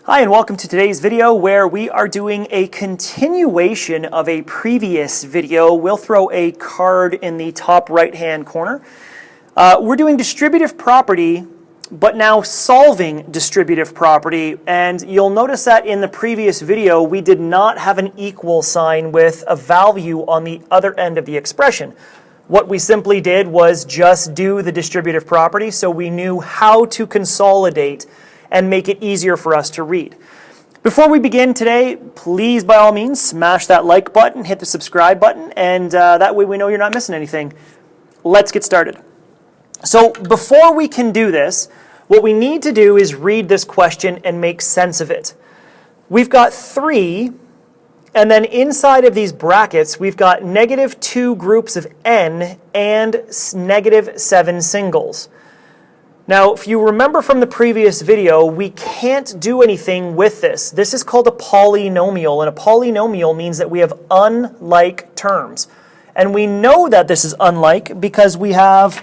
Hi and welcome to today's video where we are doing a continuation of a previous video. We'll throw a card in the top right hand corner. We're doing distributive property, but now solving distributive property. And you'll notice that in the previous video we did not have an equal sign with a value on the other end of the expression. What we simply did was just do the distributive property so we knew how to consolidate and make it easier for us to read. Before we begin today, please by all means smash that like button, hit the subscribe button, and that way we know you're not missing anything. Let's get started. So before we can do this, what we need to do is read this question and make sense of it. We've got 3, and then inside of these brackets we've got -2 groups of n and -7 singles. Now, if you remember from the previous video, we can't do anything with this. This is called a polynomial, and a polynomial means that we have unlike terms. And we know that this is unlike because we have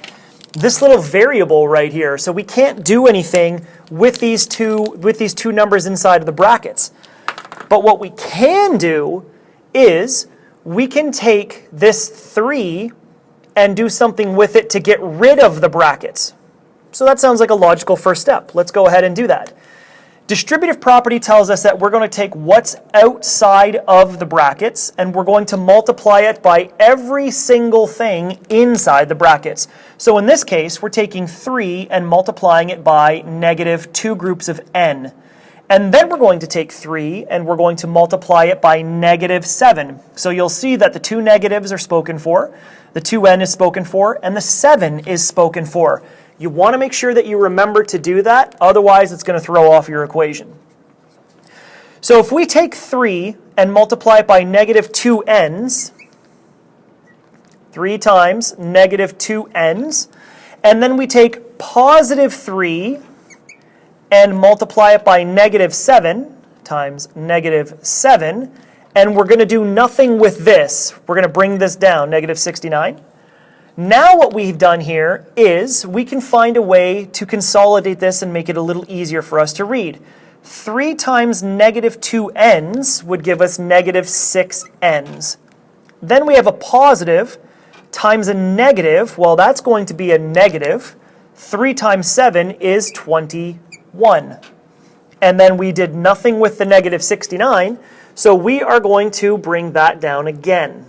this little variable right here. So we can't do anything with these two numbers inside of the brackets. But what we can do is we can take this 3 and do something with it to get rid of the brackets. So that sounds like a logical first step. Let's go ahead and do that. Distributive property tells us that we're going to take what's outside of the brackets and we're going to multiply it by every single thing inside the brackets. So in this case, we're taking 3 and multiplying it by -2 groups of n. And then we're going to take 3 and we're going to multiply it by -7. So you'll see that the 2 negatives are spoken for, the 2n is spoken for, and the 7 is spoken for. You want to make sure that you remember to do that, otherwise it's going to throw off your equation. So if we take 3 and multiply it by -2n's, 3 times -2n's, and then we take +3 and multiply it by -7 times -7, and we're going to do nothing with this. We're going to bring this down, -69. Now what we've done here is we can find a way to consolidate this and make it a little easier for us to read. 3 times -2n's would give us -6n's. Then we have a positive times a negative. Well, that's going to be a negative. 3 times 7 is 21. And then we did nothing with the -69, so we are going to bring that down again.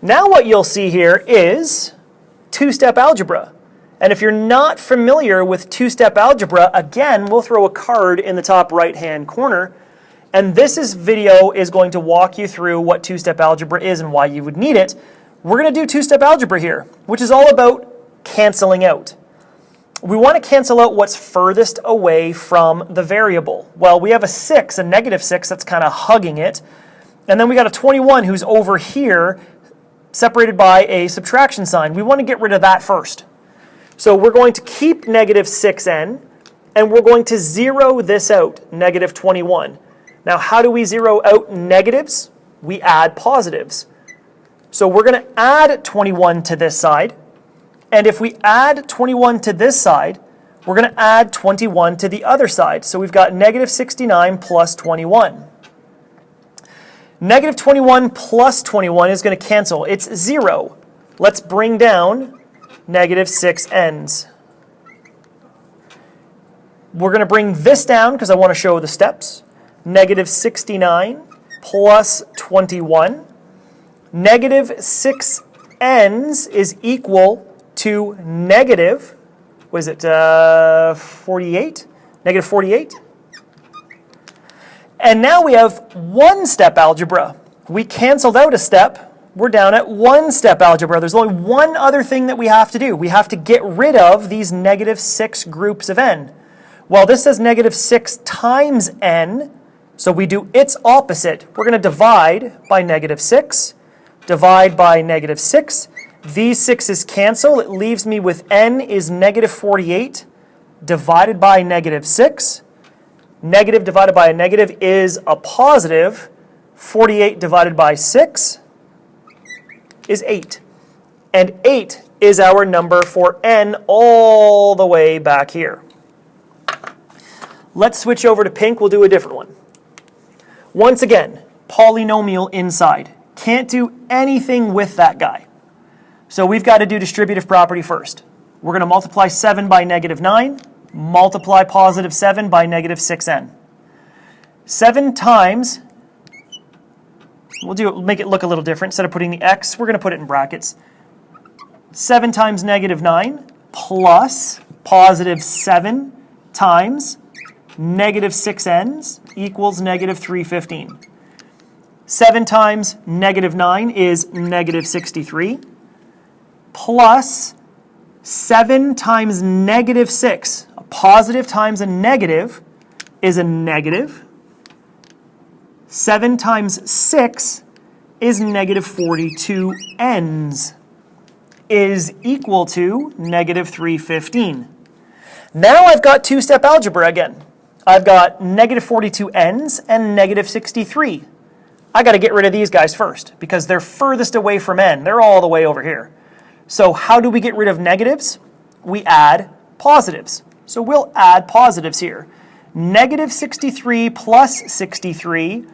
Now what you'll see here is two-step algebra. And if you're not familiar with two-step algebra, again, we'll throw a card in the top right-hand corner. And this video is going to walk you through what two-step algebra is and why you would need it. We're going to do two-step algebra here, which is all about canceling out. We want to cancel out what's furthest away from the variable. Well, we have a 6, a -6, that's kind of hugging it. And then we got a 21 who's over here, separated by a subtraction sign. We want to get rid of that first. So we're going to keep -6n, and we're going to zero this out, -21. Now, how do we zero out negatives? We add positives. So we're going to add 21 to this side, and if we add 21 to this side, we're going to add 21 to the other side. So we've got -69 plus 21. -21 plus 21 is going to cancel. It's 0. Let's bring down -6n's. We're going to bring this down because I want to show the steps. -69 plus 21. -6n's is equal to what is it, 48? -48? And now we have one-step algebra. We canceled out a step. We're down at one-step algebra. There's only one other thing that we have to do. We have to get rid of these -6 groups of n. Well, this says -6 times n, so we do its opposite. We're going to divide by -6, divide by -6. These 6's cancel. It leaves me with n is -48 divided by -6. Negative divided by a negative is a positive. 48 divided by 6 is 8. And 8 is our number for n all the way back here. Let's switch over to pink. We'll do a different one. Once again, polynomial inside. Can't do anything with that guy. So we've got to do distributive property first. We're going to multiply 7 by negative 9, multiply positive 7 by negative 6n. 7 times, make it look a little different. Instead of putting the x, we're going to put it in brackets. 7 times negative 9 plus positive 7 times negative 6n's equals negative 315. 7 times negative 9 is negative 63, plus 7 times negative 6. A positive times a negative is a negative. 7 times 6 is negative 42n's, is equal to negative 315. Now I've got two-step algebra again. I've got negative 42n's and negative 63. I got to get rid of these guys first because they're furthest away from n. They're all the way over here. So how do we get rid of negatives? We add positives. So we'll add positives here. Negative 63 plus 63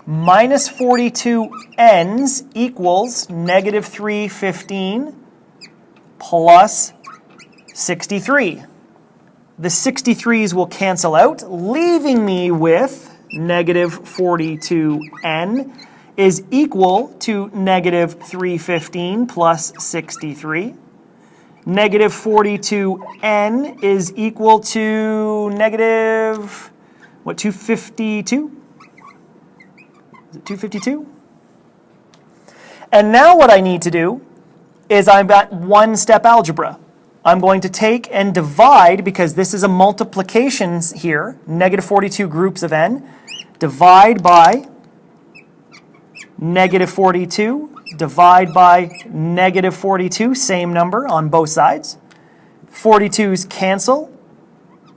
minus 42n's equals negative 315 plus 63. The 63's will cancel out, leaving me with negative 42n is equal to negative 315 plus 63. Negative 42n is equal to negative, 252? Is it 252? And now what I need to do is I've got one-step algebra. I'm going to take and divide, because this is a multiplication here, negative 42 groups of n, divide by negative 42, divide by negative 42, same number on both sides. 42's cancel.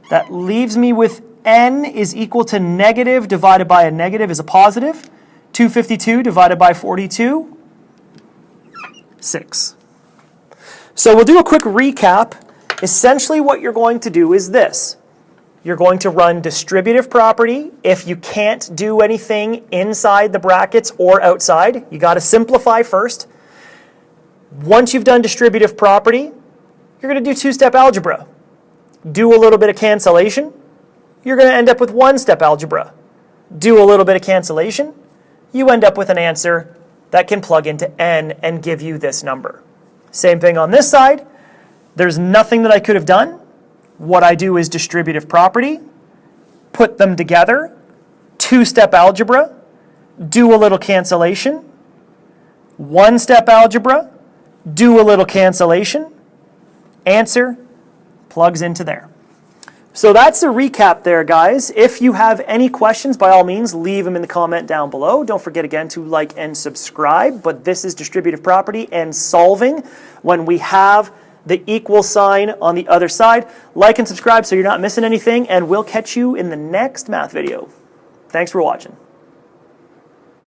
That leaves me with n is equal to negative divided by a negative is a positive. 252 divided by 42, 6. So we'll do a quick recap. Essentially what you're going to do is this. You're going to run distributive property. If you can't do anything inside the brackets or outside, you got to simplify first. Once you've done distributive property, you're going to do two-step algebra. Do a little bit of cancellation. You're going to end up with one-step algebra. Do a little bit of cancellation. You end up with an answer that can plug into n and give you this number. Same thing on this side. There's nothing that I could have done. What I do is distributive property, put them together, two-step algebra, do a little cancellation, one-step algebra, do a little cancellation, answer plugs into there. So that's a recap there, guys. If you have any questions, by all means, leave them in the comment down below. Don't forget again to like and subscribe. But this is distributive property and solving when we have the equal sign on the other side. Like and subscribe so you're not missing anything, and we'll catch you in the next math video. Thanks for watching.